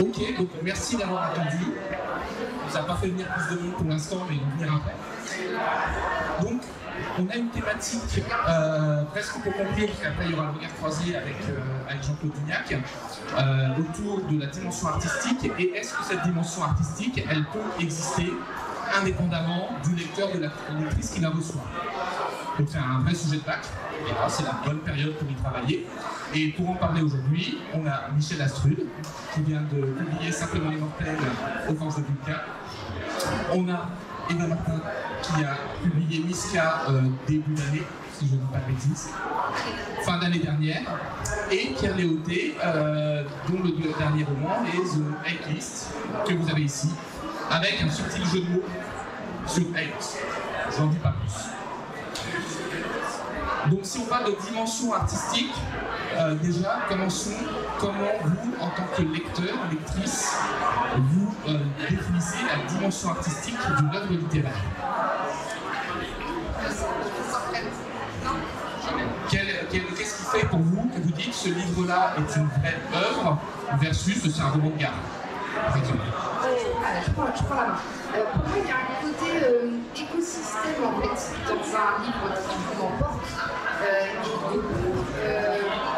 Ok, donc merci d'avoir attendu. Ça n'a pas fait venir plus de monde pour l'instant, mais ils vont venir après. Donc, on a une thématique presque pour conclure, parce qu'après il y aura le regard croisé avec Jean-Claude Dignac, autour de la dimension artistique. Et est-ce que cette dimension artistique, elle peut exister indépendamment du lecteur, de la lectrice qui la reçoit? Donc c'est un vrai sujet de bac, et là c'est la bonne période pour y travailler. Et pour en parler aujourd'hui, on a Michel Astrude, qui vient de publier Simplement les Mortels aux Forges de Vulcain. On a Eva Martin, qui a publié Miska début d'année, si je ne dis pas de bêtises, fin d'année dernière. Et Pierre Léoté, dont le dernier roman est The Hate List, que vous avez ici, avec un subtil jeu de mots sur hate. Je n'en dis pas plus. Donc si on parle de dimension artistique, déjà, commençons. Comment vous, en tant que lecteur, lectrice, vous définissez la dimension artistique d'une œuvre littéraire? Qu'est-ce qui fait pour vous que vous dites que ce livre-là est une vraie œuvre versus c'est un roman de gare, par exemple? Je prends la main. Pour moi, il y a un côté écosystème en fait dans un livre qui m'emporte.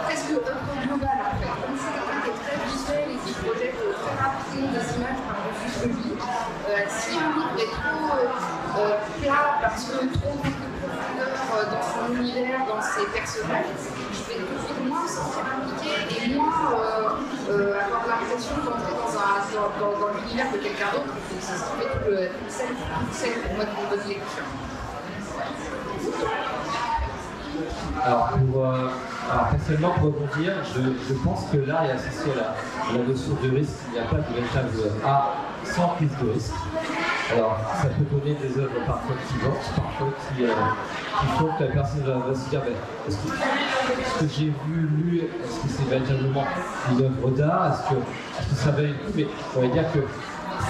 Presque œuvre globale en fait. Comme c'est quelqu'un qui est très visuel et qui projette très rapidement des images par-dessus ce que je lis. Si un livre est trop plat parce que trop de profondeur dans son univers, dans ses personnages, je vais tout de suite moins me sentir impliquée et moins avoir l'impression d'entrer dans l'univers de quelqu'un d'autre. C'est ce qui fait tout le sel pour moi d'une bonne lecture. Alors, personnellement, pour rebondir, je pense que l'art est associé à la notion de risque. Il n'y a pas de véritable art sans prise de risque. Alors, ça peut donner des œuvres parfois qui vantent, parfois qui font que la personne va se dire est-ce que j'ai lu, est-ce que c'est véritablement une œuvre d'art, est-ce que ça va être coup, mais on va dire que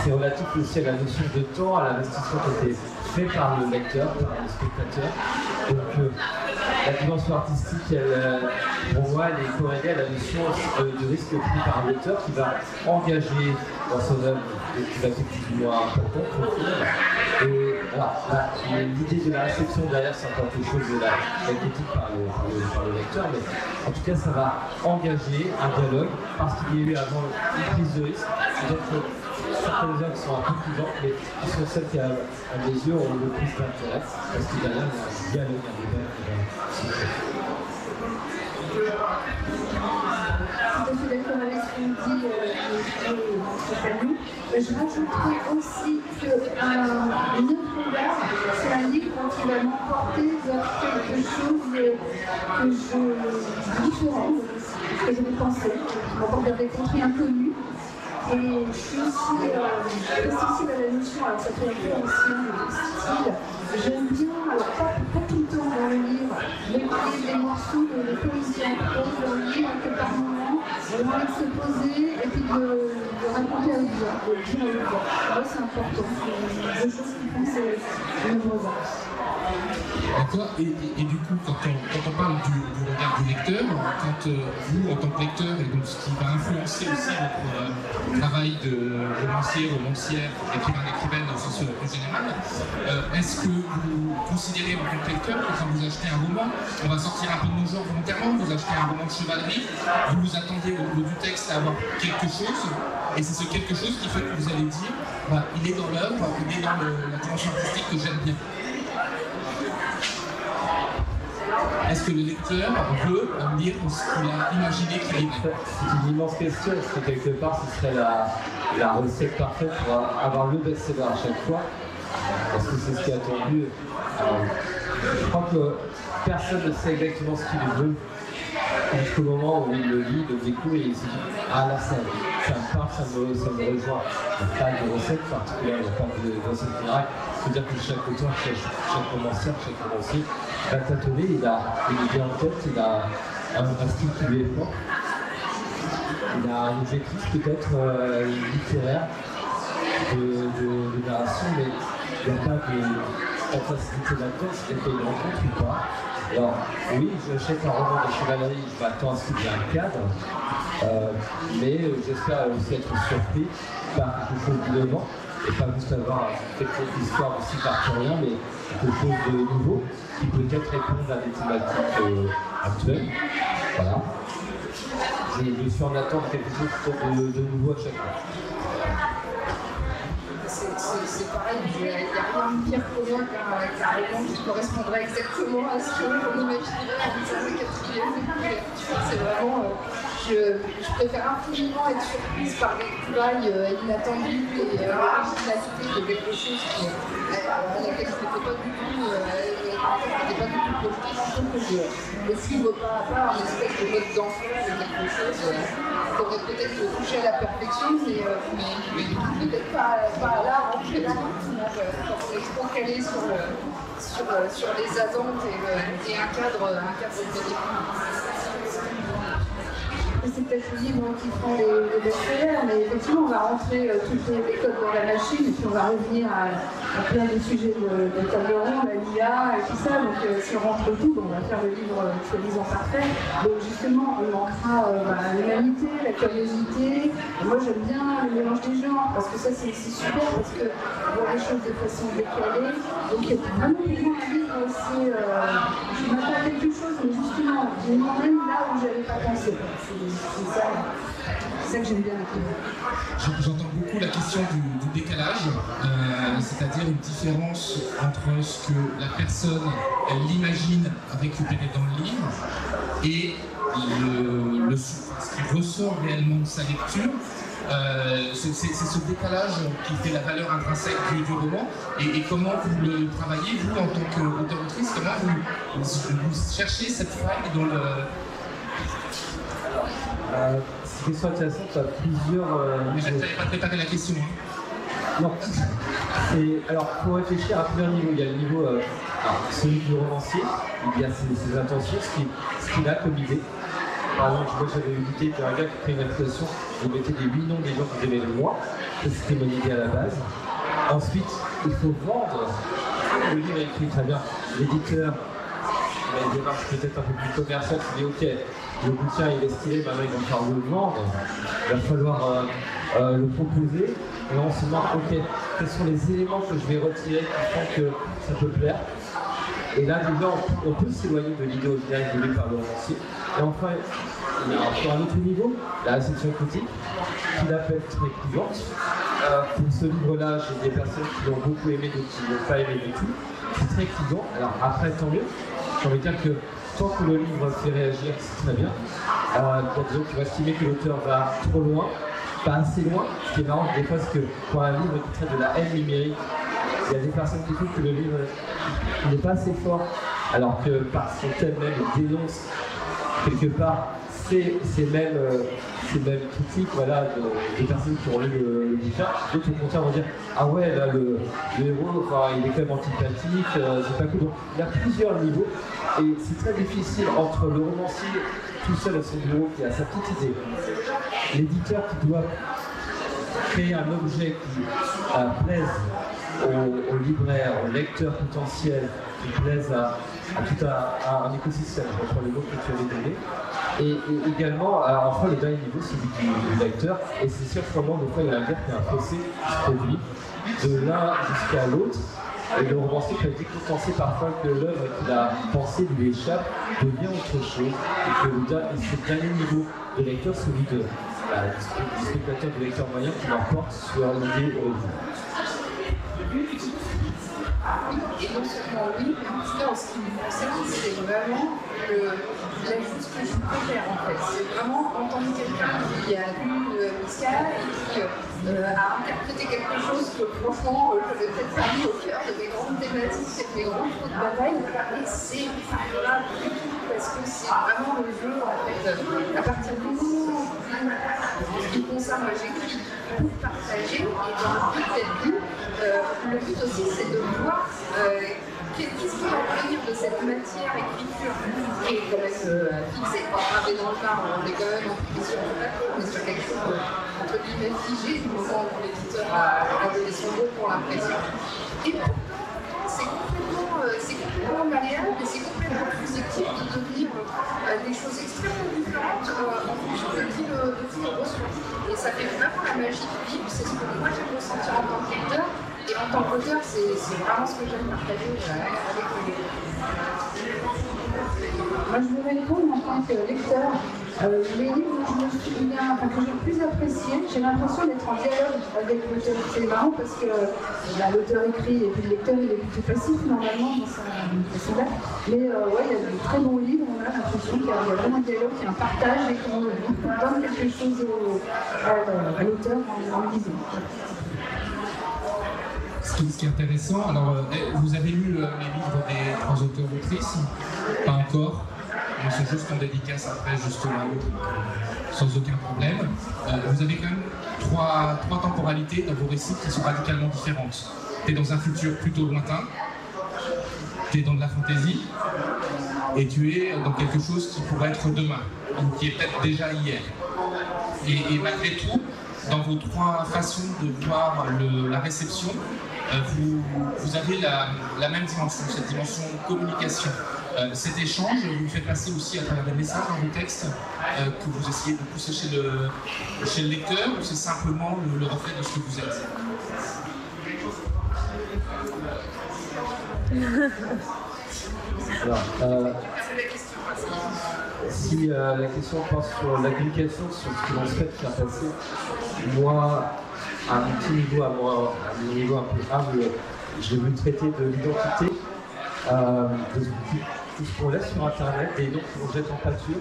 c'est relatif aussi à la notion de temps, à l'investissement qui a été fait par le lecteur, par le spectateur. Donc, la dimension artistique, pour moi, elle est corrélée à la notion de risque pris par un lecteur qui va engager dans son œuvre des activités plus ou moins importantes pour le film. Et voilà, l'idée de la réception derrière, c'est encore quelque chose de la critique par le lecteur, mais en tout cas, ça va engager un dialogue parce qu'il y a eu avant une prise de risque. C'est-à-dire que certaines œuvres sont un peu plus lentes, mais qui sont celles qui, à mes yeux, ont le plus d'intérêt, parce que derrière, il y a un dialogue, un débat qui va se faire. Je suis d'accord avec ce qu'on dit, Fanny. Je rajouterais aussi qu'une œuvre d'art, c'est un livre qui va m'emporter vers quelque chose différent, que je vais penser, qui m'emporte vers des contrées inconnues. Et je suis aussi sensible à la notion, alors ça fait un peu ancien, de style. J'aime bien, alors pas tout le temps dans le livre, mais des morceaux de poésie en prose dans le livre, que par moment, on a envie de se poser et puis de raconter à haute voix, de dire à haute voix. Moi, c'est important, c'est des choses qui font c'est une œuvre d'art. D'accord. Et du coup, quand on parle du regard du lecteur, quand vous, en tant que lecteur, et donc ce qui va influencer aussi votre travail de romancière, écrivaine dans le sens plus général, est-ce que vous considérez en tant que lecteur que quand vous achetez un roman, on va sortir un peu de nos genres volontairement, vous achetez un roman de chevalerie, vous vous attendez au bout du texte à avoir quelque chose, et c'est ce quelque chose qui fait que vous allez dire, il est dans l'œuvre, il est dans la dimension artistique que j'aime bien. Est-ce que le lecteur veut lire ce qu'il a imaginé qu'il lirait? C'est une immense question, parce que quelque part, ce serait la recette parfaite pour avoir le best-seller à chaque fois, parce que c'est ce qui est attendu. Je crois que personne ne sait exactement ce qu'il veut jusqu'au moment où il le lit, le découvre et il se dit « Ah là, ça me parle, ça me rejoint ». Il n'y a pas de recette particulière, il n'y a pas de recette miracle. C'est-à-dire que chaque auteur, chaque romancière, chaque romancier va tâtonner, il a une idée en tête, il a un style qui lui est propre. Il a un objectif peut-être littéraire de narration, mais il n'y a pas de facilité là-dedans, c'est-à-dire qu'il y a une rencontre ou pas. Alors, oui, j'achète un roman de chevalerie, je m'attends à ce qu'il y ait un cadre, Mais j'espère aussi être surpris par quelque chose d'innovant et pas juste avoir quelque histoire aussi par rien, mais quelque chose de nouveau qui peut-être répond à des thématiques actuelles. Voilà. Je suis en attente de quelque chose de nouveau à chaque fois. C'est pareil, il n'y a rien de pire pour moi qu'un roman qui correspondrait exactement à ce qu'on imaginerait en disant le quatrième. C'est vraiment. Je préfère infiniment être surprise par des trouvailles inattendues et l'originalité de quelque chose à laquelle je n'étais pas du tout projetée, plutôt que de suivre pas à pas un espèce de mode d'enfant de quelque chose qui aurait peut-être touché à la perfection, mais peut-être pas à l'art en général. Quand on est trop calé sur les attentes et un cadre prédéfini. C'est peut-être le livre qui prend les best-sellers, mais effectivement, on va rentrer toutes les codes dans la machine et puis on va revenir à plein de sujets de table ronde, à l'IA et tout ça. Donc, si on rentre tout, on va faire le livre soi-disant parfait. Donc, justement, on manquera l'humanité, la curiosité. Et moi, j'aime bien le mélange des genres parce que ça, c'est super parce que voir les choses de façon décalée. Donc, vraiment, pour moi, un livre, c'est. Je m'attends à quelque chose, mais justement, j'ai moi-même là où je n'avais pas pensé. C'est ça que j'aime bien avec J'entends beaucoup la question du décalage, c'est-à-dire une différence entre ce que la personne elle l'imagine récupérer dans le livre et ce qui ressort réellement de sa lecture. C'est ce décalage qui fait la valeur intrinsèque du roman. Et comment vous le travaillez, vous, en tant qu'auteur-autrice, comment vous cherchez cette faille dans le... C'est une question intéressante, à plusieurs... Mais je n'avais pas préparé la question. Non. Alors, pour réfléchir à plusieurs niveaux, il y a le niveau, celui du romancier, il y a ses intentions, ce qu'il a comme idée. Par exemple, moi j'avais eu l'idée d'un gars qui fait une application, je mettais des 8 noms des gens que j'aimais le moins, c'était mon idée à la base. Ensuite, il faut vendre. Le livre est écrit très bien. L'éditeur, il a une démarche peut-être un peu plus commerciale, qui dit ok, le bouquin il est stylé, maintenant il va falloir le vendre, il va falloir le proposer, et on se demande ok, quels sont les éléments que je vais retirer qui font que ça peut plaire. Et là déjà on peut s'éloigner de l'idée originale voulue par le romancier. Et enfin, sur un autre niveau, la réception critique, qui l'appelle très clivante. Pour ce livre-là, j'ai des personnes qui l'ont beaucoup aimé, d'autres qui ne l'ont pas aimé du tout. C'est très clivant. Alors après, tant mieux. J'ai envie de dire que tant que le livre fait réagir, c'est très bien. Il y a des gens qui vont estimer que l'auteur va trop loin, pas assez loin. Ce qui est marrant, des fois, c'est que pour un livre qui traite de la haine numérique, il y a des personnes qui trouvent que le livre n'est pas assez fort, alors que par son thème même, il dénonce quelque part ces mêmes critiques, voilà, des personnes qui ont lu le bouquin. D'autres au contraire vont dire ah ouais, là le héros, enfin, il est quand même antipathique, c'est pas cool. Donc il y a plusieurs niveaux et c'est très difficile entre le romancier tout seul à son bureau qui a sa petite idée, l'éditeur qui doit créer un objet qui plaise aux libraires, aux lecteurs potentiels, qui plaisent à tout un écosystème, je reprends le mot que tu avais donné. Et également, enfin, le dernier niveau, c'est du lecteur. Et c'est sûr que vraiment, des fois, il y a un gars qui a un fossé qui se produit de l'un jusqu'à l'autre. Et le romancier peut être récompensé parfois que l'œuvre qu'il a pensée lui échappe, devient autre chose. Et que ce dernier niveau de lecteur, celui du spectateur, du lecteur moyen, qui l'emporte sur l'idée originale. Et non seulement oui, mais en tout cas, en ce qui me concerne, c'est vraiment la chose que je préfère en fait. C'est vraiment entendre quelqu'un qui a lu Pascal et qui a interprété quelque chose que franchement, je vais peut-être pas mis au cœur de mes grandes thématiques et de mes grands feux de bataille. Et c'est agréable du tout parce que c'est vraiment le jeu en fait. À partir du moment où ce qui me concerne, moi j'écris pour partager et dans le but d'être lu. Le but aussi, c'est de voir qu'est-ce qu'on va venir de cette matière écriture qui est quand même fixée, pas gravée dans le marbre, on est quand même impliqué sur le plateau, on est sur quelque chose entre guillemets figé du moment où l'éditeur a donné son mot pour l'impression. Et pourtant, c'est complètement malléable et c'est complètement susceptible de devenir des choses extrêmement différentes en fonction de reçoit. Et ça fait vraiment la magie du livre, c'est ce que moi j'aime ressentir en tant que lecteur. Et en tant qu'auteur, c'est vraiment ce que j'aime partager avec les lecteurs. Moi, je vais répondre en tant que lecteur. Les livres que j'ai plus appréciés, j'ai l'impression d'être en dialogue avec l'auteur. C'est marrant parce que l'auteur écrit et puis le lecteur il est plutôt passif normalement dans son acte. Mais ouais, il y a de très bons livres, on a l'impression qu'il y a vraiment un dialogue, qu'il y a un partage et qu'on donne quelque chose à l'auteur en le lisant. Ce qui est intéressant, alors vous avez lu les livres des 3 auteurs-autrices? Pas encore. Ils sont juste en dédicace après, juste là-haut, sans aucun problème. Vous avez quand même trois temporalités dans vos récits qui sont radicalement différentes. Tu es dans un futur plutôt lointain, tu es dans de la fantaisie, et tu es dans quelque chose qui pourrait être demain, ou qui est peut-être déjà hier. Et malgré tout, dans vos 3 façons de voir la réception, vous avez la même dimension, cette dimension communication. Cet échange, vous le faites passer aussi à travers des messages dans vos textes que vous essayez de pousser chez le lecteur, ou c'est simplement le reflet de ce que vous êtes? Alors, si la question porte sur la communication, sur ce que l'on souhaite faire passer, moi, à mon petit niveau, à mon niveau un peu humble, je veux traiter de l'identité, de tout ce qu'on laisse sur Internet, des noms qu'on jette en pâture,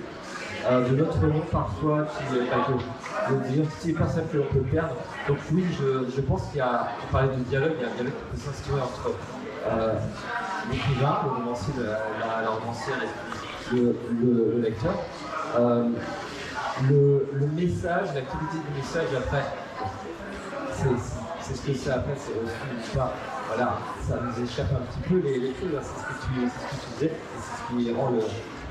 de notre nom parfois, de l'identité personnelle que l'on peut perdre. Donc oui, je pense qu'il y a, on parlait de dialogue, il y a un dialogue qui peut s'instaurer entre l'écrivain, le romancier, la romancière et le lecteur. Le message, la qualité du message après, c'est ce que c'est après, c'est aussi pas, voilà, ça nous échappe un petit peu les choses, c'est ce que tu disais, et c'est ce qui rend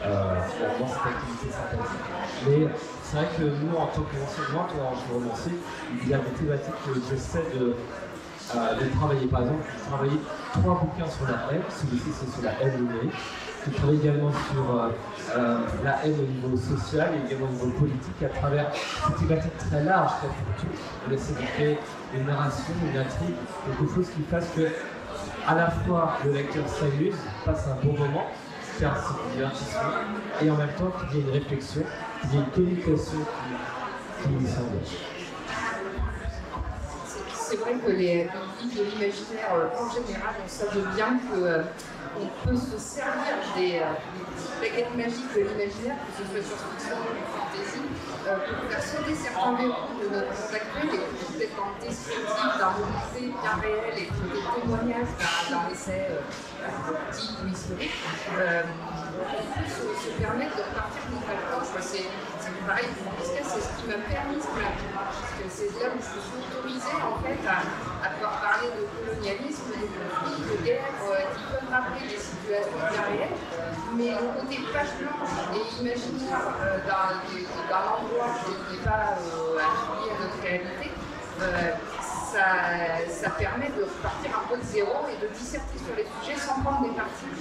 finalement cette activité sympathique. Mais c'est vrai que nous, en tant que romancier, toi, en tant que romancier, il y a des thématiques que j'essaie de travailler. Par exemple, j'ai travaillé 3 bouquins sur la haine, celui-ci c'est sur la haine numérique. Je travaille également sur la haine au niveau social et également au niveau politique à travers cette thématique très large, très fourtue. On essaie de créer une narration, une intrigue, quelque chose qui fasse que à la fois le lecteur s'amuse, passe un bon moment, faire un divertissement, et en même temps qu'il y ait une réflexion, qu'il y ait une communication qui s'engage. C'est vrai que les livres de l'imaginaire en général, on savait bien qu'on peut se servir des baguettes magiques de l'imaginaire, que ce soit sur fiction ou fantasy, pour faire sauter certains verrous de notre monde actuel et pour peut-être en descriptif d'un remonté bien réel et pour des témoignages d'un essai politique ou historique. On peut se permettre de repartir de nouvelles planches. C'est pareil, c'est ce qui m'a permis ce parce que c'est là où je me suis autorisée en fait à pouvoir parler de colonialisme, de conflits, de guerres qui peuvent rappeler des situations bien réelles, mais le côté page blanche et imaginaire d'un endroit qui n'est pas affilié à notre réalité, ça permet de repartir un peu de zéro et de disserter sur les sujets sans prendre des parties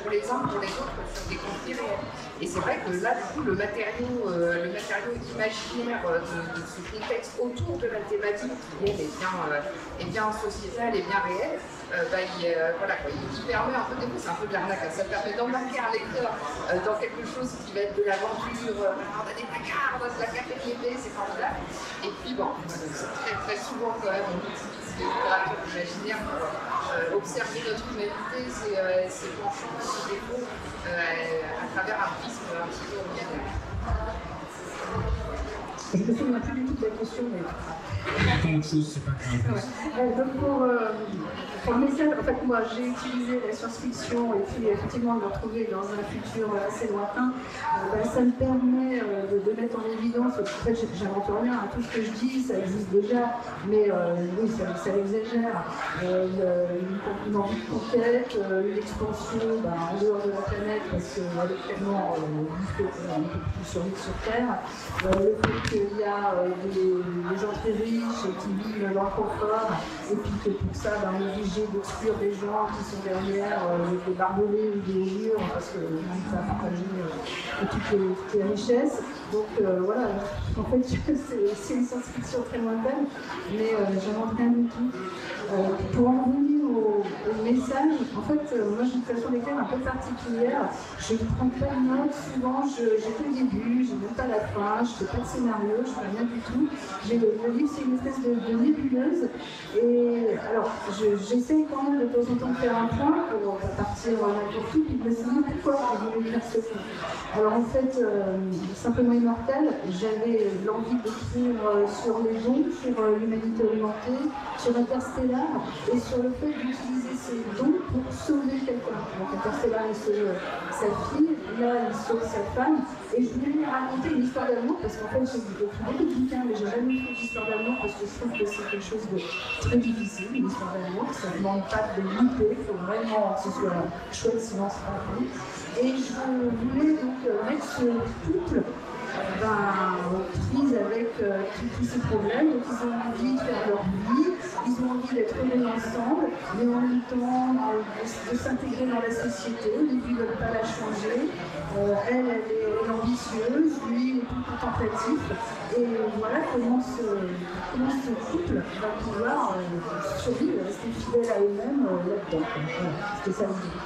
pour les uns pour les autres sur des conflits réels. Et c'est vrai que là, du coup, le matériau imaginaire de ce contexte autour de la thématique qui est bien sociétale et bien réelle, il permet un peu, des fois c'est un peu de l'arnaque, ça permet d'embarquer un lecteur dans quelque chose qui va être de l'aventure, on a des placards, on a de la KPMG, c'est formidable. Et puis bon, c'est très souvent quand même, on utilise les littératures imaginaires pour observer notre humanité, ses penchants, ses défauts, à travers un prisme un petit peu original. Je ne me souviens plus du tout de la question, mais... Autre chose, c'est pas grave. Donc pour le message, en fait, moi j'ai utilisé la science-fiction et puis effectivement de me retrouver dans un futur assez lointain, ça me permet de mettre en évidence, en fait j'invente rien, tout ce que je dis, ça existe déjà, mais oui, ça exagère. Une envie de conquête, une expansion en dehors de la planète, parce qu'actuellement on peut plus survivre sur Terre. Le fait qu'il y a des gens très riches qui vivent dans le confort, et puis que pour ça, on est obligé d'exclure des gens qui sont derrière des barbelés ou des murs, parce qu'ils n'ont pas partagé toutes les toutes les richesses. Donc voilà, en fait, c'est une science-fiction très lointaine, mais j'invente rien du tout. Pour en revenir au message, en fait, moi j'ai une façon d'écrire un peu particulière. Je ne prends pas de notes, souvent j'ai fait le début, je n'ai même pas la fin, je ne fais pas de scénario, je ne fais rien du tout. Le livre, c'est une espèce de nébuleuse. Et alors, j'essaye quand même de temps en temps de faire un point pour partir n'importe où, puis de me dire pourquoi je voulais faire ce film. Alors en fait, Simplement Immortel, j'avais l'envie d'écrire sur les dons, sur l'humanité augmentée, sur Interstellar, et sur le fait d'utiliser ces dons pour sauver quelqu'un. Donc Interstellar, il sauve sa fille, là, il sauve sa femme, et je voulais raconter une histoire d'amour, parce qu'en fait, j'ai écrit beaucoup de bouquins, mais j'ai jamais écrit d'histoire d'amour, parce que je trouve que c'est quelque chose de très difficile, une histoire d'amour, ça ne demande pas de louper, il faut vraiment que ce soit chouette, sinon c'est pas cool. Et je voulais donc mettre ce couple prise avec tous ces problèmes, donc ils ont envie de faire leur vie, ils ont envie d'être heureux ensemble, mais en même temps de s'intégrer dans la société, au début ils ne veulent pas la changer, elle est ambitieuse, lui il est plus contemplatif, et voilà comment ce couple va pouvoir survivre, rester fidèle à eux-mêmes là-dedans. Voilà, c'était ça l'idée.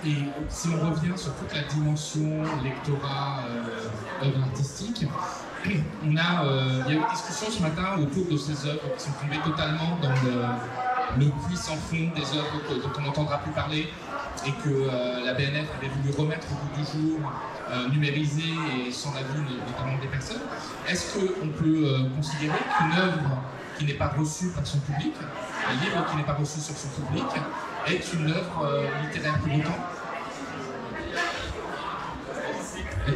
Et si on revient sur toute la dimension lectorat, œuvre artistique, il y a eu une discussion ce matin autour de ces œuvres qui sont tombées totalement dans le puits sans fond des œuvres dont on n'entendra plus parler et que la BNF avait voulu remettre au goût du jour, numériser et sans l'avis notamment des personnes. Est-ce qu'on peut considérer qu'une œuvre qui n'est pas reçue par son public, un livre qui n'est pas reçu sur son public, est une œuvre littéraire pour autant?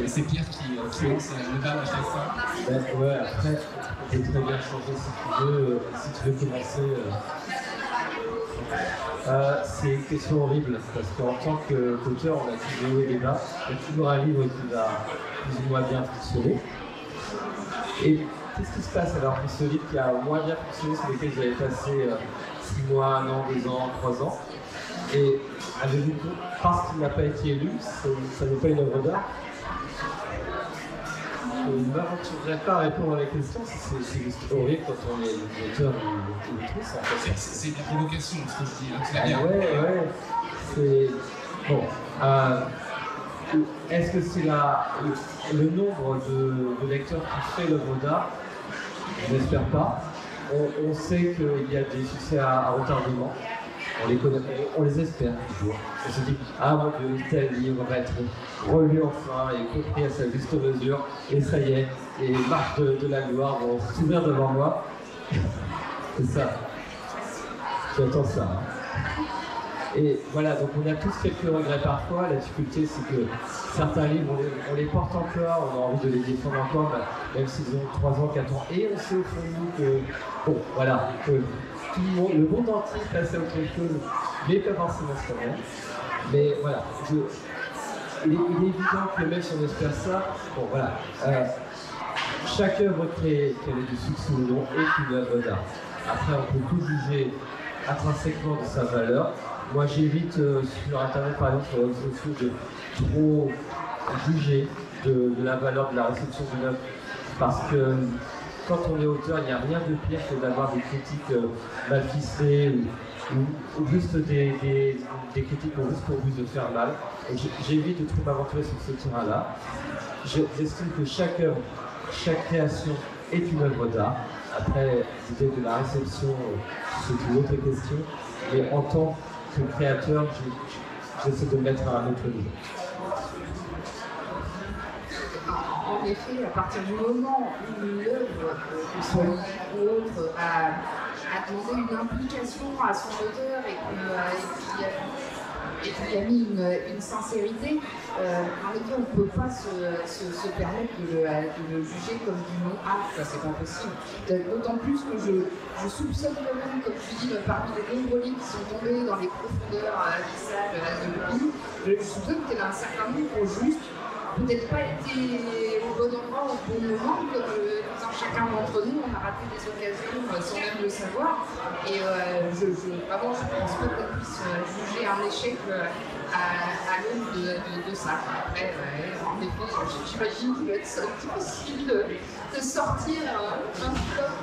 C'est Pierre qui lance le bal à chaque fois. Ouais, après, on peut très bien changer si tu veux commencer. C'est une question horrible, parce qu'en tant qu'auteur, on a toujours eu les bas. Il y a toujours un livre qui va plus ou moins bien fonctionner. Et qu'est-ce qui se passe alors pour ce livre qui a moins bien fonctionné, sur lequel j'avais passé 6 mois, 1 an, 2 ans, 3 ans? Et avez-vous, parce qu'il n'a pas été élu, ça n'est pas une œuvre d'art? Je ne m'aventurerai pas à répondre à la question, c'est juste horrible quand on est l'auteur ou l'autrice. En fait. C'est de la provocation, ce que je dis. Hein, ouais, c'est... Bon. Est-ce que c'est le nombre de lecteurs qui fait l'œuvre d'art? Je n'espère pas. On sait qu'il y a des succès à retardement. On les connaît, on les espère toujours. On se dit, ah mon Dieu, tel livre va être relu enfin et compris à sa juste mesure, et ça y est, les marches de la gloire vont s'ouvrir devant moi. C'est ça. J'attends ça. Hein. Et voilà, donc on a tous quelques regrets parfois. La difficulté, c'est que certains livres, on les porte encore, on a envie de les défendre encore, même s'ils ont 3 ans, 4 ans. Et on sait au fond de nous que, bon, voilà, que tout le monde entier passe à autre chose, mais pas forcément ce quand même. Mais voilà, il est évident que même si on espère ça, bon voilà, chaque œuvre créée, qu'elle ait du succès ou non, est une œuvre d'art. Après, on peut tout juger intrinsèquement de sa valeur. Moi, j'évite sur Internet, par exemple, sur les réseaux sociaux, de trop juger de la valeur de la réception d'une œuvre. Parce que quand on est auteur, il n'y a rien de pire que d'avoir des critiques mal ficelées ou juste des critiques juste pour vous de faire mal. J'évite de trop m'aventurer sur ce terrain-là. J'estime que chaque œuvre, chaque création est une œuvre d'art. Après, l'idée de la réception, c'est une autre question. Mais en tant que créateur, j'essaie de mettre à un autre niveau. En effet, à partir du moment où une œuvre, que ce soit livre ou autre, a demandé une implication à son auteur et qu'il a mis une sincérité, en effet, on ne peut pas se permettre de le juger comme du non-art, ça c'est pas possible. D'autant plus que je soupçonne quand même, comme tu dis, parmi les nombreux livres qui sont tombés dans les profondeurs abyssales de l'oubli, je soupçonne qu'il y en a un certain nombre qui ont juste peut-être pas été au bon endroit au bon moment, comme dans chacun d'entre nous, on a raté des occasions sans même le savoir. Et vraiment, je ne pense pas qu'on puisse juger un échec à l'aune de ça. Après, en effet, j'imagine qu'il va être difficile de sortir un flop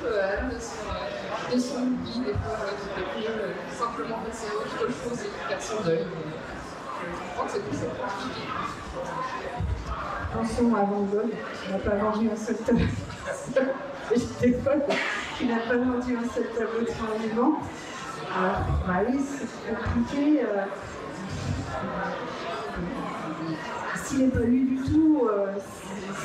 de son oubli, des fois qui peut simplement passer à autre chose et faire son deuil. Je crois que c'est compliqué. Attention à Van Gogh, qui n'a pas vendu un seul tableau. J'étais folle, qui n'a pas vendu un seul tableau de son vivant. Bah oui, c'est compliqué. S'il n'est pas lu du tout,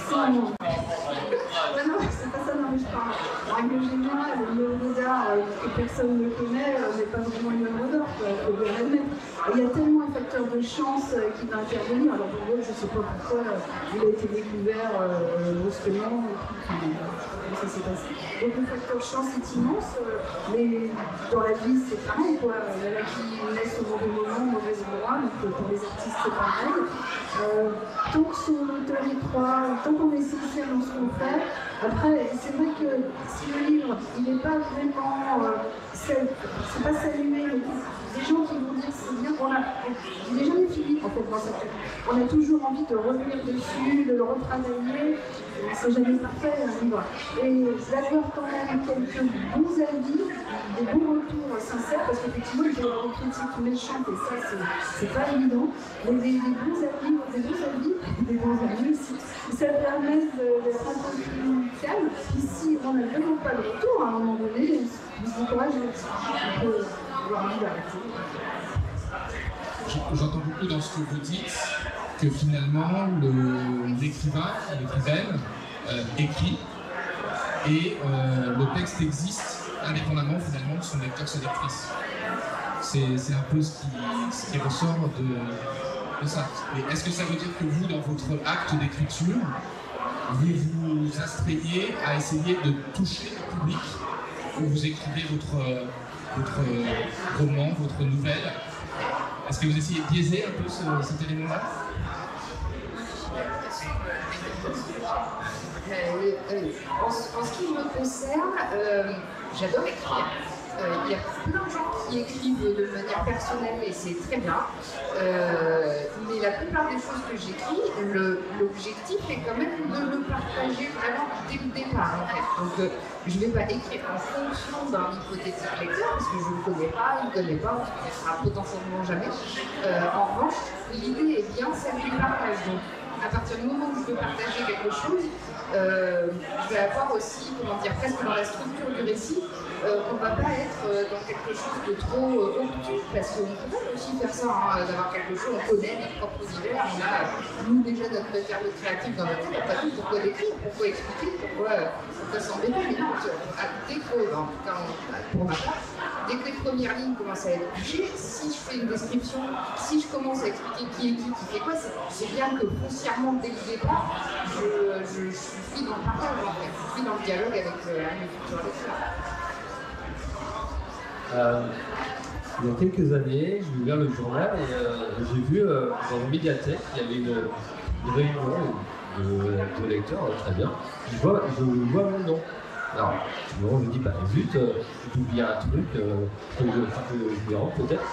sans... non, c'est pas ça, non, mais je parle. En règle générale, une œuvre d'art que personne ne connaît n'est pas vraiment une œuvre d'art, il faut bien l'admettre. Il y a tellement un facteur de chance qui va intervenir. Alors pour moi, je ne sais pas pourquoi il a été découvert brusquement, comment ça s'est passé. Donc le facteur chance est immense, mais dans la vie c'est pareil, quoi. Il y en a qui naissent au mauvais moment, au mauvais endroit, donc pour les artistes c'est pareil. Tant que son auteur y croit, tant qu'on est sincère dans ce qu'on fait, après c'est vrai que si le livre il n'est pas vraiment, c'est pas salué, des gens qui vont dire c'est bien, il n'est jamais fini en fait dans sa tête. On a toujours envie de revenir dessus, de le retravailler, c'est jamais parfait un livre. Et d'avoir quand même quelques bons avis, des bons retours sincères, parce qu'effectivement il peut y avoir des critiques méchantes et ça c'est pas évident, mais des bons avis aussi, ça permet d'être un peu plus calme. Ici on n'a vraiment pas de retour à un moment donné, on s'encourage un peu avoir envie d'arrêter. J'entends beaucoup dans ce que vous dites que finalement l'écrivain, l'écrivaine écrit et le texte existe indépendamment finalement de son lecteur, sa lectrice. C'est un peu ce qui ressort de ça. Mais est-ce que ça veut dire que vous, dans votre acte d'écriture, vous vous astrayez à essayer de toucher le public où vous écrivez votre roman, votre nouvelle? Est-ce que vous essayez de biaiser un peu cet élément-là? En ce qui me concerne, j'adore écrire. Il y a plein de gens qui écrivent de manière personnelle et c'est très bien. Mais la plupart des choses que j'écris, l'objectif est quand même de le partager vraiment dès le départ en fait. Donc je ne vais pas écrire en fonction d'un hypothétique lecteur parce que je ne le connais pas, il ne connaît pas, on ne se connaîtra potentiellement jamais. En revanche, l'idée est bien celle du partage. Donc à partir du moment où je veux partager quelque chose, je vais avoir aussi, comment dire, presque dans la structure du récit, on ne va pas être dans quelque chose de trop obtus, parce qu'on peut aussi faire ça, hein, d'avoir quelque chose, on connaît notre propre univers, on a nous déjà notre matériau créatif dans notre tête, après tout, pourquoi l'écrire, pourquoi expliquer, pourquoi s'embêter, mais non, dès que, en tout cas pour ma part, dès que les premières lignes commencent à être touchées, si je fais une description, si je commence à expliquer qui est qui fait quoi, c'est bien que foncièrement dès le départ, je suis dans le partage en fait, je suis dans le dialogue avec mes futurs lecteurs. Il y a quelques années, j'ai ouvert le journal et j'ai vu dans une médiathèque, il y avait une réunion de lecteurs, très bien. Je vois mon nom. Alors, je me dis, bah zut, j'ai oublié un truc, que je me rends peut-être.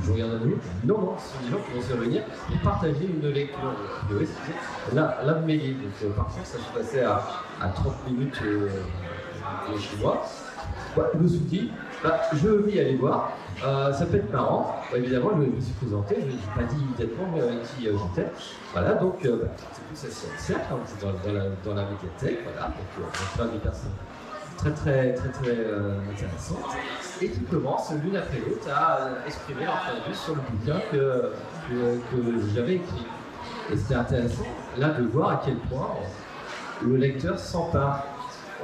Je regarde un minute, non, ce sont des gens qui vont se réunir pour partager une lecture. C'est l'un de mes livres. Donc, par contre, ça se passait à 30 minutes chez moi. Ouais, je me suis dit, je vais y aller voir, ça peut être marrant. Évidemment, je me suis présenté, je n'ai pas dit immédiatement qui j'étais. Voilà, donc c'est plus assez cercle, hein, dans la médiathèque, voilà, donc on voit des personnes très intéressantes et qui commencent l'une après l'autre à exprimer leur point de vue sur le bouquin que j'avais écrit. Et c'était intéressant là de voir à quel point le lecteur s'empare.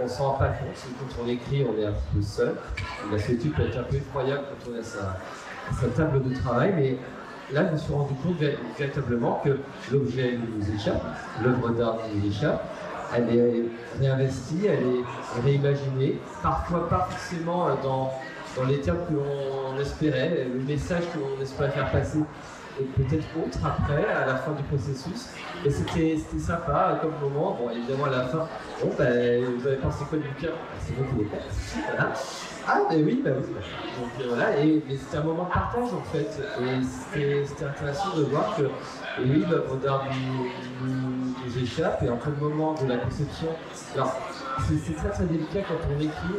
On ne s'en rend pas compte, quand on écrit, on est un peu seul. La solitude peut être un peu effroyable quand on a sa table de travail, mais là, je me suis rendu compte véritablement que l'objet nous échappe, l'œuvre d'art nous échappe, elle est réinvestie, elle est réimaginée, parfois pas forcément dans les termes que l'on espérait, le message que l'on espérait faire passer et peut-être autre après, à la fin du processus. Et c'était sympa comme moment. Bon, évidemment, à la fin, bon, vous avez pensé quoi du bouquin? C'est vous qui l'avez fait. Voilà. Ah, mais oui, bah oui. Donc voilà, mais c'était un moment de partage en fait. Et c'était intéressant de voir que, oui, l'œuvre d'art nous échappe, et entre le moment de la conception. Alors, c'est très très délicat quand on écrit.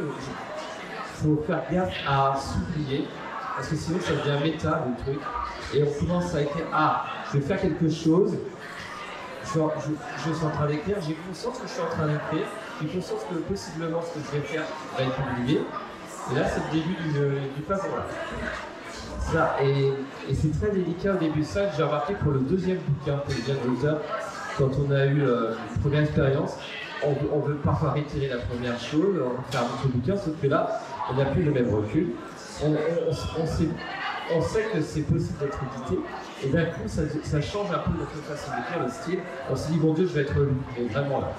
Il faut faire gaffe à s'oublier, parce que sinon ça devient méta le truc. Et on commence à écrire, ah, je vais faire quelque chose, je suis en train d'écrire, j'ai conscience que je suis en train d'écrire, j'ai conscience que possiblement ce que je vais faire va être publié. Et là, c'est le début du pas voilà. Ça, et c'est très délicat au début. Ça, j'ai remarqué pour le deuxième bouquin, pour les biens de l'auteur, quand on a eu une première expérience, on veut parfois retirer la première chose, on va faire un autre bouquin, sauf que là, on n'a plus le même recul. On sait que c'est possible d'être édité, et d'un coup, ça change un peu notre façon d'écrire, le style. On se dit, mon Dieu, je vais être lu, mais vraiment là.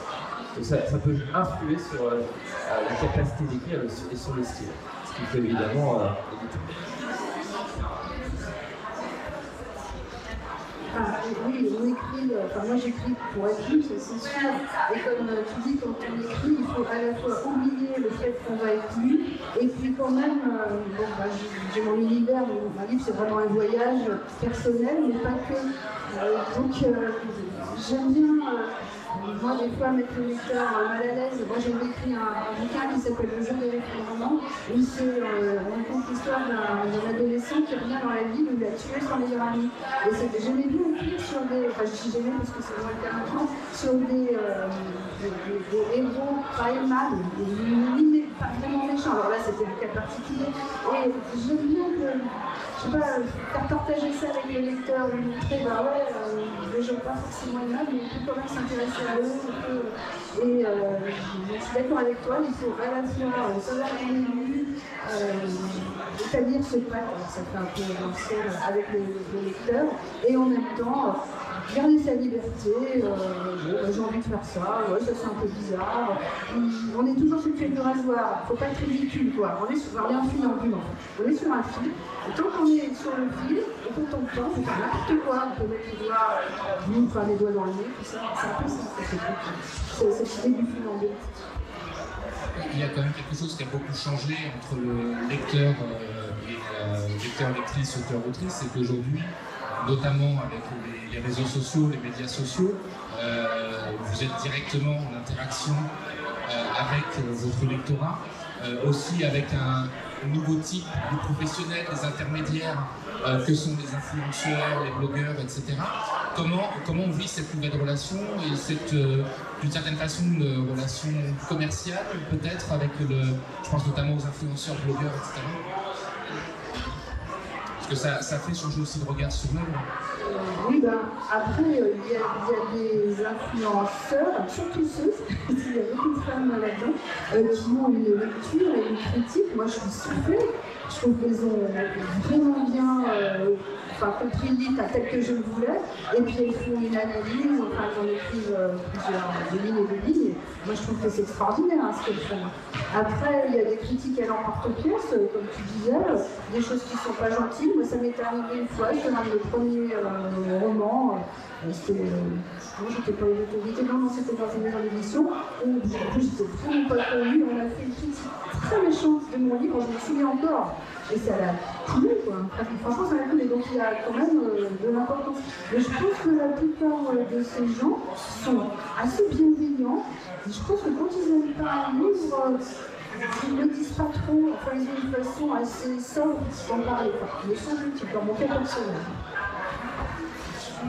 Donc ça peut influer sur la capacité d'écrire et sur le style, ce qui fait évidemment éditer. Oui, on écrit, moi j'écris pour être lu, c'est sûr. Et comme tu dis, quand on écrit, il faut à la fois oublier le fait qu'on va être lu, et puis quand même, j'ai mon univers, mon livre c'est vraiment un voyage personnel, mais pas que. Donc j'aime bien, moi des fois mettre le lecteur mal à l'aise. Moi j'ai écrit un bouquin qui s'appelle Le jeu des référendements, où on raconte l'histoire d'un adolescent qui revient dans la ville où il a tué son meilleur ami. Et j'aimais bien écrire sur des, je dis j'aimais parce que c'est moins le cas maintenant, sur des héros pas aimables, pas vraiment méchants. Alors là c'était un cas particulier. Et j'aime bien faire partager ça avec le lecteur, lui montrer, les gens pas forcément aimables, mais on peut quand même s'intéresser à eux. Et je suis d'accord avec toi, il faut à la fois savoir qu'on est lu, établir ce pacte, alors ça fait un peu l'ancienne avec le lecteur, et en même temps garder sa liberté, j'ai envie de faire ça, ça c'est un peu bizarre. On est toujours sur le fil du rasoir, il ne faut pas être ridicule, quoi. On est un funambule, en fait. On est sur un fil, et tant qu'on est sur le fil, et quand on tend, on peut faire n'importe quoi, on peut mettre les doigts, les doigts dans le nez, tout ça, c'est un peu ça, c'est cette idée du funambule. Il y a quand même quelque chose qui a beaucoup changé entre le lecteur et lectrice, auteur-autrice, c'est qu'aujourd'hui, notamment avec les réseaux sociaux, les médias sociaux, vous êtes directement en interaction avec votre lectorat, aussi avec un nouveau type de professionnels, des intermédiaires que sont les influenceurs, les blogueurs, etc. Comment on vit cette nouvelle relation et cette, d'une certaine façon, une relation commerciale peut-être avec je pense notamment aux influenceurs, blogueurs, etc. Parce que ça fait changer aussi le regard sur l'œuvre. Oui, après, il y a des influenceurs, surtout ceux, il y a beaucoup de femmes là-dedans, qui ont une lecture et une critique. Moi, je suis soufflée. Je trouve qu'elles ont vraiment bien compris le livre tel que je le voulais. Et puis, elles font une analyse, elles en écrivent des lignes et des lignes. Moi, je trouve que c'est extraordinaire ce qu'elles font. Après, il y a des critiques à l'emporte-pièce, comme tu disais, des choses qui ne sont pas gentilles. Moi, ça m'est arrivé une fois, sur un de mes premiers romans. J'étais pas une autorité, non, c'était dans une maison d'édition. Où j'étais vraiment pas connue. On a fait une critique très méchante de mon livre, je me souviens encore. Et ça l'a coulé, quoi. Franchement, ça l'a coulé. Donc il y a quand même de l'importance. Mais je pense que la plupart de ces gens sont assez bienveillants. Et je pense que quand ils n'aiment pas un livre, ils ne le disent pas trop. Enfin, ils ont une façon assez sobre d'en parler. Mais sans doute, dans mon cas personnel.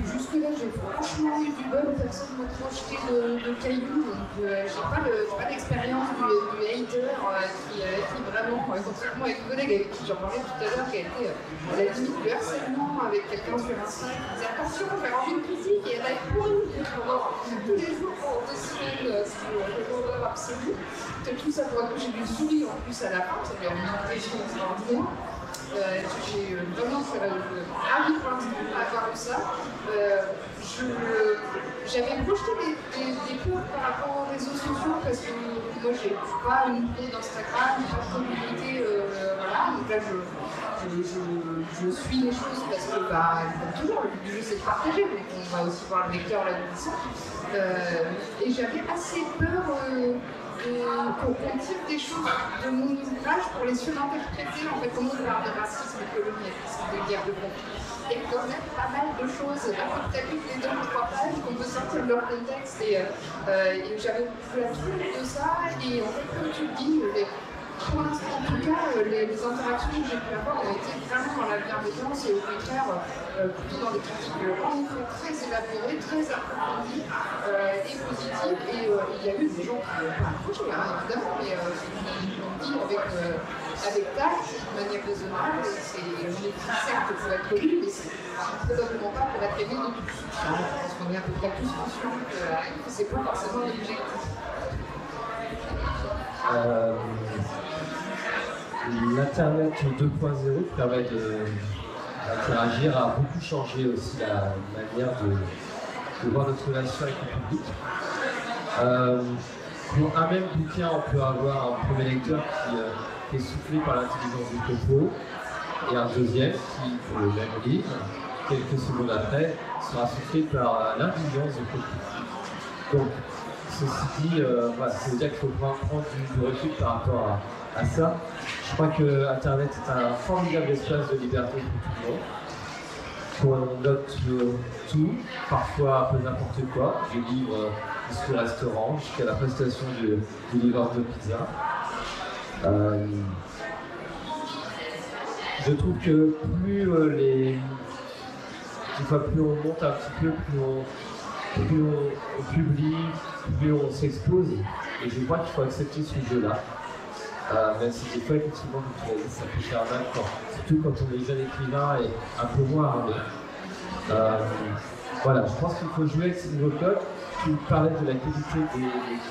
Jusque-là, j'ai franchement eu du bol, personne ne m'a trop jeté de cailloux, donc j'ai pas l'expérience du hater qui vraiment, contrairement avec une collègue avec qui j'en parlais tout à l'heure, qui a été à la limite du harcèlement avec quelqu'un sur Insta qui disait attention, j'ai envie de critique et elle a pour nous tous les jours pendant 2 semaines, c'est le horreur absolue. Tout ça pour que j'ai du sourire en plus à la fin, ça lui a montré des choses extraordinaires. J'ai vraiment ravi pour l'instant d'avoir eu ça. J'avais projeté des peurs par rapport aux réseaux sociaux parce que moi j'ai pas une idée d'Instagram, pas de communauté, voilà. Donc là je je suis les choses parce que, comme toujours, le but du jeu c'est de partager, mais on va aussi voir le lecteur, la lectrice. Et j'avais assez peur qu'on tire des choses de mon ouvrage pour les surinterpréter, en fait, comment on parle de racisme, colonialisme, de guerre de conflit. Et quand même pas mal de choses affectatives, les 2 ou 3 pages qu'on peut sortir de leur contexte. Et j'avais la trouille de ça, et en fait, comme tu le dis, pour l'instant, en tout cas, les interactions que j'ai pu avoir ont été vraiment dans la bienveillance et au contraire, plutôt dans des critiques en effet très élaborées, très approfondies et positives. Et il y a eu des gens qui n'ont pas accroché, évidemment, mais qui l'ont dit avec tact, de manière raisonnable. On écrit certes pour être lu, mais c'est probablement pas pour être aimé de tous. Je pense qu'on est à peu près tous conscients que c'est pas forcément l'objectif. L'Internet 2.0 qui permet d'interagir a beaucoup changé aussi la manière de voir notre relation avec le public. Pour un même bouquin, on peut avoir un premier lecteur qui est soufflé par l'intelligence du propos et un deuxième qui, pour le même livre, quelques secondes après, sera soufflé par l'intelligence du propos. Donc, ceci dit, ça veut dire qu'il faut prendre du recul par rapport à ça. Je crois que Internet est un formidable espace de liberté pour tout le monde. On note tout, parfois un peu n'importe quoi, du livre jusqu'au restaurant, jusqu'à la prestation du livreur de pizza. Je trouve que plus plus on monte un petit peu, plus on publie, plus on s'expose. Et je crois qu'il faut accepter ce jeu-là. Même si des fois, effectivement, ça peut faire mal, surtout quand on est jeune écrivain et un peu moins armé. Voilà, je pense qu'il faut jouer avec ces nouveaux codes. Tu parlais de la qualité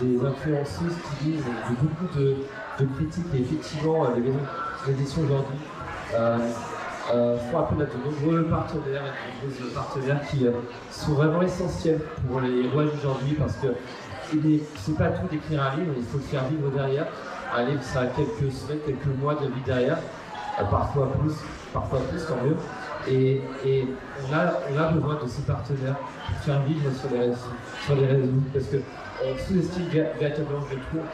des influenceuses qui disent beaucoup de critiques, et effectivement, les maisons d'édition aujourd'hui font appel à de nombreux partenaires et de nombreux partenaires qui sont vraiment essentiels pour les rouages d'aujourd'hui, parce que c'est pas tout d'écrire un livre, il faut le faire vivre derrière. Un livre, ça a quelques semaines, quelques mois de vie derrière, parfois plus, tant mieux. Et on a besoin de ces partenaires pour faire vivre sur les réseaux, parce qu'on sous-estime véritablement, je trouve,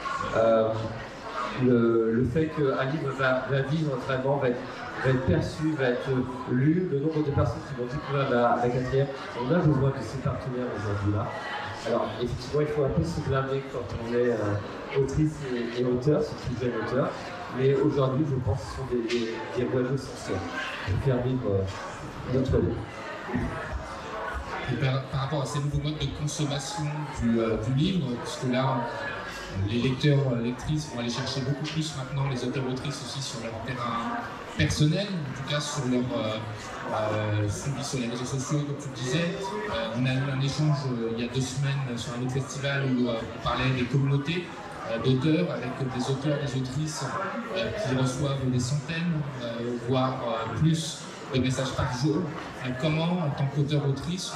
le fait qu'un livre va vivre vraiment, va être perçu, va être lu, le nombre de personnes qui vont découvrir la quatrième. On a besoin de ces partenaires aujourd'hui-là. Alors, effectivement, il faut un peu se blâmer quand on est autrice et auteur, surtout jeune auteur. Mais aujourd'hui, je pense que ce sont des rouages essentiels pour faire vivre notre livre. Et par rapport à ces nouveaux modes de consommation du livre, puisque là, les lecteurs, lectrices vont aller chercher beaucoup plus maintenant, les auteurs-autrices aussi sur leur terrain personnel, en tout cas sur leur suivi sur les réseaux sociaux, comme tu le disais. On a eu un échange il y a 2 semaines sur un autre festival où on parlait des communautés d'auteurs, avec des auteurs, des autrices qui reçoivent des centaines, voire plus de messages par jour. Comment, en tant qu'auteur-autrice,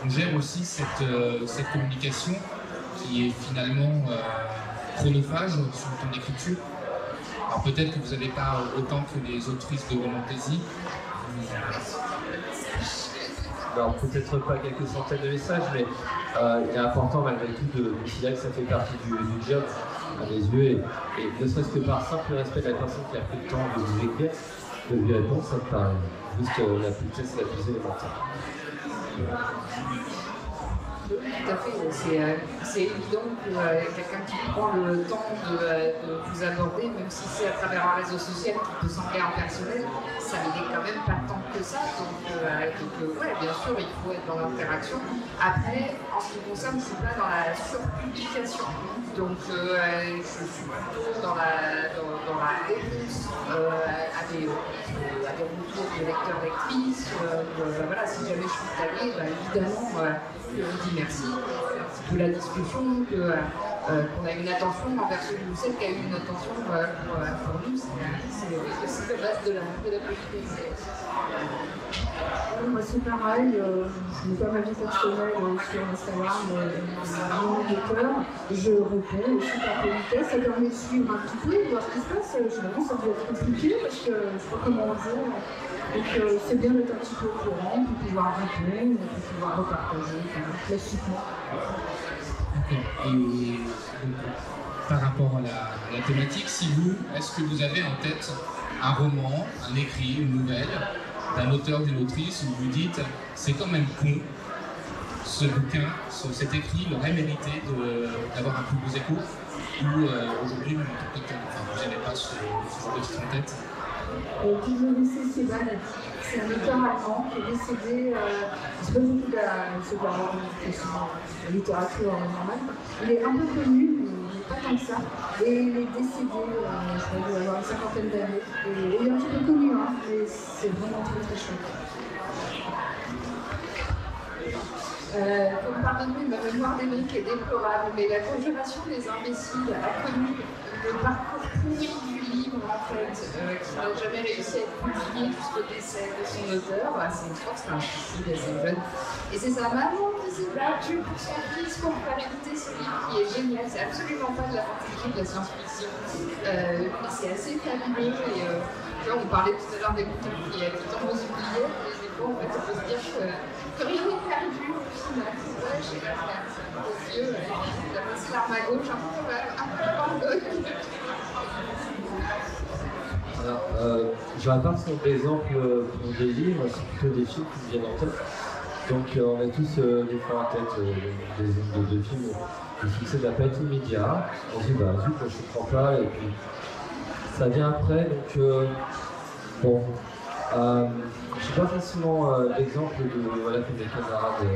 on gère aussi cette communication qui est finalement chronophage sur le temps d'écriture. Alors peut-être que vous n'avez pas autant que les autrices de romantaisie. Alors peut-être pas quelques centaines de messages, mais il est important malgré tout de considérer que ça fait partie du job à mes yeux, et ne serait-ce que par simple respect de la personne qui a pris le temps de vous écrire, de lui répondre, ça me paraît juste la plus élémentaire. Tout à fait, c'est évident que quelqu'un qui prend le temps de vous aborder, même si c'est à travers un réseau social qui peut sembler impersonnel, ça n'est quand même pas tant que ça. Donc ouais, bien sûr, il faut être dans l'interaction. Après, en ce qui me concerne, je ne suis pas dans la surpublication. Donc je suis plutôt dans la réponse à des retours de lecteurs, lectrices. Voilà, si jamais je suis allée, évidemment, je vous dis merci. De la discussion, que qu'on a une attention envers celle qui a eu une attention pour nous. C'est aussi la base de la politique. Moi c'est pareil, je mets pas ma vie personnelle sur Instagram, mon lecteur, je réponds aussi par politesse, ça permet de suivre un petit peu, de voir ce qui se passe. Généralement ça peut être compliqué parce que je sais pas comment dire. Donc c'est bien d'être un petit peu au courant, puis pouvoir répondre, puis pouvoir repartager, classiquement. D'accord. Et donc, par rapport à la thématique, est-ce que vous avez en tête un roman, un écrit, une nouvelle d'un auteur, d'une autrice, où vous dites c'est quand même con, ce bouquin, cet écrit, il aurait mérité d'avoir un plus beau écho, ou aujourd'hui, même en tant que vous n'avez pas ce genre de truc en tête? PwC Seban, c'est un auteur allemand qui est décédé, c'est pas du tout de la littérature normale, il est un peu connu, mais pas tant que ça, et il est décédé, je crois qu'il doit avoir une cinquantaine d'années, et il est un petit peu connu, hein, mais c'est vraiment très très chouette. Comme pardonnez, ma mémoire d'Émeric est déplorable, mais La Conjuration des imbéciles a connu le parcours pourri du livre, en fait, qui n'a jamais réussi à être publié jusqu'au décès de son auteur. C'est une force, c'est un suicide assez jeune. Et c'est sa maman qui s'est battue pour son fils pour faire écouter ce livre qui est génial. C'est absolument pas de la fantasy, de la science-fiction. C'est assez fabuleux. Et là, on parlait tout à l'heure des bouquins qui tout en vous oubliez. Mais bon, en fait, on peut se dire que rien n'est perdu au final. Ouais, je sais pas, c'est un peu vieux. Il a passé l'arme à gauche, un peu Van Gogh. Alors, j'aurais pas de exemple pour des livres, c'est plutôt des films qui me viennent en tête. Donc on a tous des fois en tête des exemples de films de succès de la palette immédiat. On se dit bah zut, moi je comprends pas, et puis ça vient après, donc bon. Je n'ai pas facilement l'exemple de voilà, que des camarades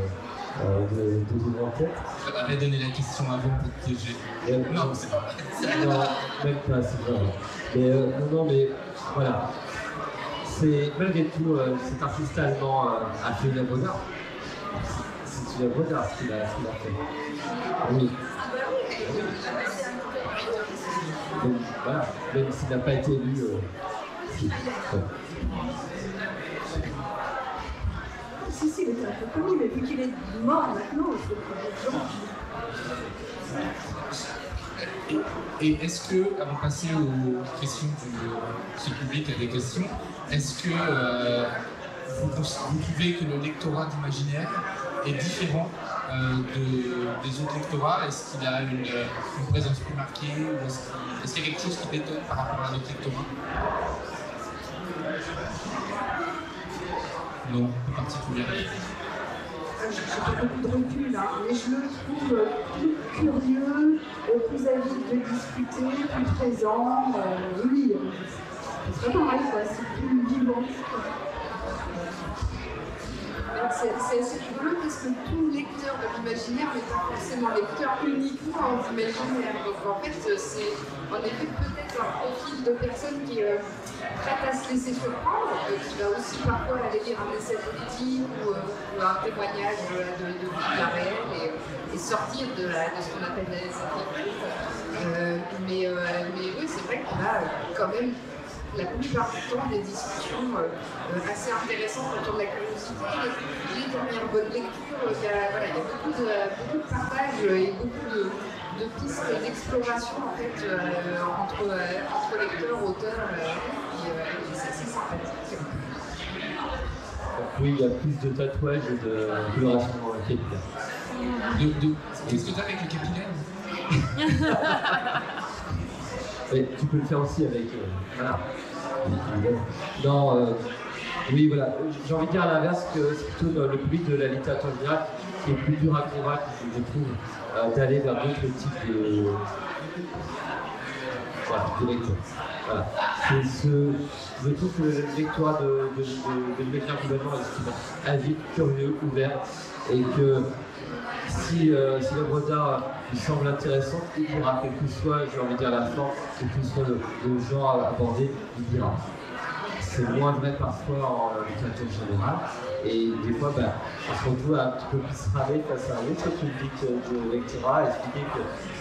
de vous en tête. Je t'avais donné la question avant pour te piéger. Non, c'est pas vrai. Non, même pas, c'est pas vrai. Mais non, mais voilà. C'est malgré tout, cet artiste allemand a fait une Brodart. C'est une Brodart ce qu'il a fait. Oui. Donc voilà, même s'il n'a pas été élu, si. Ouais. Si, il était un peu connu, mais vu qu'il est mort maintenant, c'est pas gens. Et est-ce que, avant de passer aux questions du public, à des questions, est-ce que vous trouvez que le lectorat d'imaginaire est différent des autres lectorats? Est-ce qu'il a une présence plus marquée, ou est-ce qu'il y a quelque chose qui détonne par rapport à notre lectorat? Non, pas particulièrement. J'ai pas beaucoup de recul, hein, mais je le trouve plus curieux, plus avide de discuter, plus présent. Oui, c'est pas pareil, quoi, c'est plus vivant. C'est assez rigolo parce que tout lecteur de l'imaginaire n'est pas forcément lecteur uniquement d'imaginaire. Donc en fait, c'est en effet peut-être un profil de personne qui est prête à se laisser surprendre, qui va aussi parfois aller lire un essai politique ou un témoignage de vie réelle et sortir de ce qu'on appelle la SF. Mais oui, c'est vrai qu'on a quand même la plupart du temps des discussions assez intéressantes autour de la curiosité, les dernières bonnes lectures, il y a beaucoup de partage et beaucoup de pistes d'exploration en fait, entre lecteurs, auteurs, et c'est assez sympathique. Oui, il y a plus de tatouages et de coloration capillaire. Qu'est-ce que tu as avec le capillaire? Et tu peux le faire aussi avec. Voilà. Non, oui, voilà. J'ai envie de dire à l'inverse que c'est plutôt le public de la littérature générale qui est plus dur à convaincre, je trouve, d'aller vers d'autres types de lecture. Voilà. Je trouve que le lectorat de l'imaginaire globalement est avide, curieux, ouvert, et que si l'œuvre d'art lui semble intéressante, il pourra, quelle que soit, j'ai envie de dire, la forme, quel que soit le genre abordé, il dira. C'est moins vrai parfois en littérature générale, Et des fois, on se retrouve un petit peu plus ramé face à un autre public de lectorat, expliquer que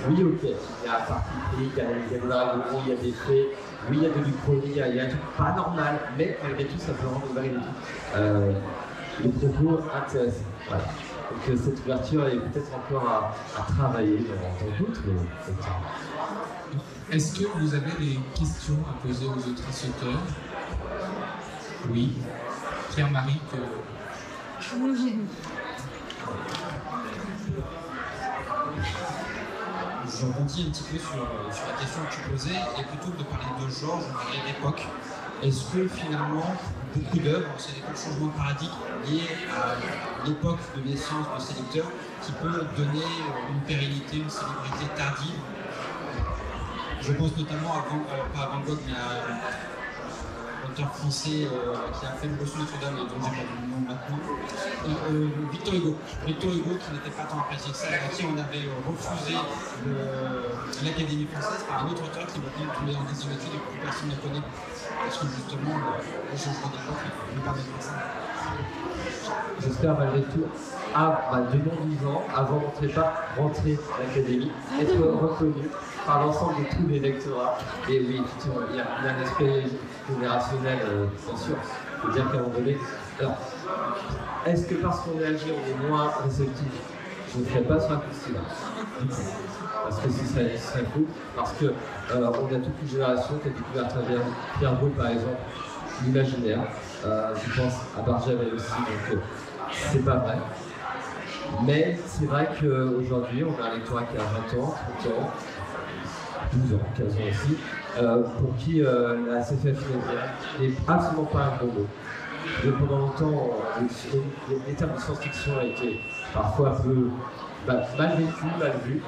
oui, ok, il y a un parti pris, il y a des règlements, il y a des faits, oui, il y a de l'Uchronie, il y a un truc pas normal, mais malgré tout, ça peut rendre malgré tout les propos intéressants. Voilà. Donc cette ouverture est peut-être encore à travailler dans d'autres secteurs. Est-ce que vous avez des questions à poser aux autrices auteurs? Oui. Pierre-Marie, Je rebondis un petit peu sur la question que tu posais, et plutôt que de parler de genre, je parlerai d'époque. Est-ce que finalement, beaucoup d'œuvres, c'est des changements de paradigme liés à l'époque de naissance de ces lecteurs qui peut donner une pérennité, une célébrité tardive? Je pense notamment pas à Van Gogh, mais à l'auteur français qui a fait le Bossu Notre-Dame et dont j'ai pas le nom maintenant. Victor Hugo. Victor Hugo qui n'était pas tant apprécié que ça, à qui on avait refusé l'Académie française par un autre auteur qui maintenant est tombé en désuétude et que plus personne ne connaît. Parce que justement, le changement d'époque ne permet pas ça. J'espère malgré tout, de non-vivants, avant d'entrer à l'Académie, être reconnu par l'ensemble de tous les lectorats. Et oui, effectivement, il y a un aspect générationnel, bien sûr. Il faut dire qu'à un moment donné, alors, est-ce que parce qu'on est âgé, on est moins réceptif? Je ne ferai pas sur un festival. Parce que ce serait fou. Parce qu'on a toute une génération qui a découvert à travers Pierre Boulle, par exemple, l'imaginaire. Je pense à Barjavel aussi, donc c'est pas vrai. Mais c'est vrai qu'aujourd'hui, on a un lectorat qui a 20 ans, 30 ans, 12 ans, 15 ans aussi, pour qui la CFF n'est absolument pas un gros mot. Pendant longtemps, les termes de science-fiction ont été parfois un peu mal vécus, mal vus.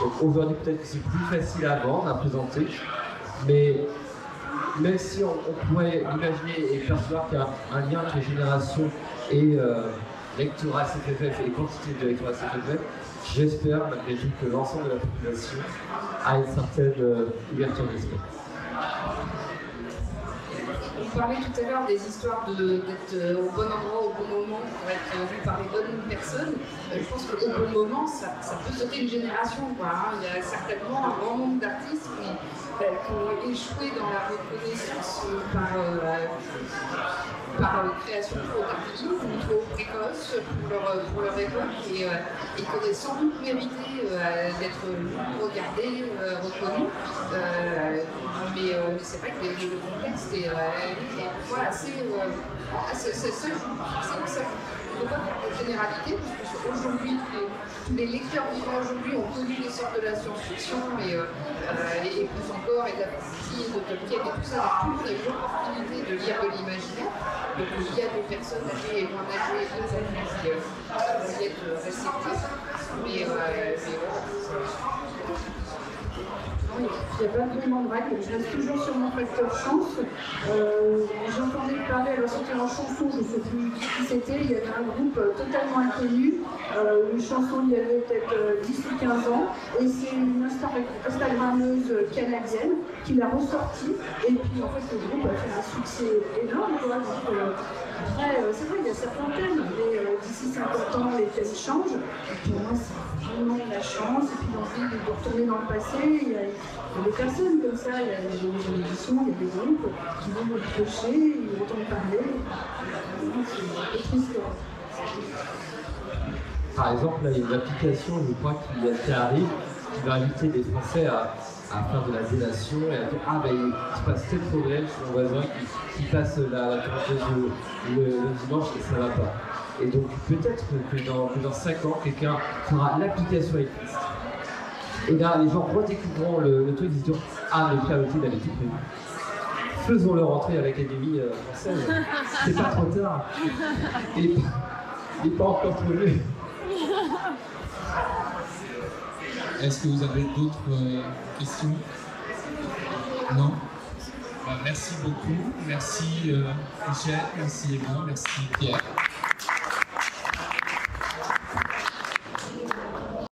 Donc aujourd'hui, peut-être que c'est plus facile à vendre, à présenter, mais même si on pourrait imaginer et percevoir qu'il y a un lien entre génération et lectorat CFF et quantité de lectorat CFF, j'espère malgré tout que l'ensemble de la population a une certaine ouverture d'esprit. On parlait tout à l'heure des histoires d'être au bon endroit, au bon moment, pour être vu par les bonnes personnes. Je pense qu'au bon moment, ça peut sauter une génération, quoi, hein. Il y a certainement un grand nombre d'artistes qui ont échoué dans la reconnaissance par création trop tardive ou trop précoce pour leur époque et qui auraient sans doute mérité d'être regardés, reconnus. Mais c'est vrai que le contexte est voilà, c'est ne pas faire de généralité, parce qu'aujourd'hui, tous les lecteurs vivants aujourd'hui ont connu l'essor de la science-fiction et plus encore, et de la fantasy, de Tolkien et tout ça, donc tout le monde a eu l'opportunité de lire de l'imaginaire. Donc il y a des personnes âgées et moins âgées, des adultes qui vont y être réceptifs, mais voilà. Oui, il n'y a pas vraiment de règle, je reste toujours sur mon facteur chance. J'entendais parler à la sortie en chanson, je ne sais plus qui c'était, il y avait un groupe totalement inconnu, une chanson il y avait peut-être 10 ou 15 ans, et c'est une Instagrammeuse canadienne qui l'a ressortie, et puis en fait le groupe a fait un succès énorme, quoi. Donc, après, c'est vrai, il y a certains thèmes, mais d'ici 50 ans, les thèmes changent. Et pour moi, c'est vraiment la chance, et puis l'envie de retourner dans le passé. Il y a des personnes comme ça, il y a des émissions, il y a des groupes qui vont me piocher, ils entendent parler. C'est triste. Par exemple, là, il y a une application, je crois, qui arrive, qui va inviter les Français à faire de la délation et à dire « Ah, il se passe tel problème chez mon voisin qui passe la tondeuse le dimanche et ça va pas. » Et donc, peut-être que dans 5 ans, quelqu'un fera l'application avec Christ. Et là, les gens redécouvriront le truc, ils se diront « Ah, mais Pierre Loti, il avait tout prévu. » Faisons-le rentrer à l'Académie française. C'est pas trop tard. Il n'est pas encore trop vieux. Est-ce que vous avez d'autres questions? Non? Merci beaucoup. Merci Michel, merci Eva, merci Pierre.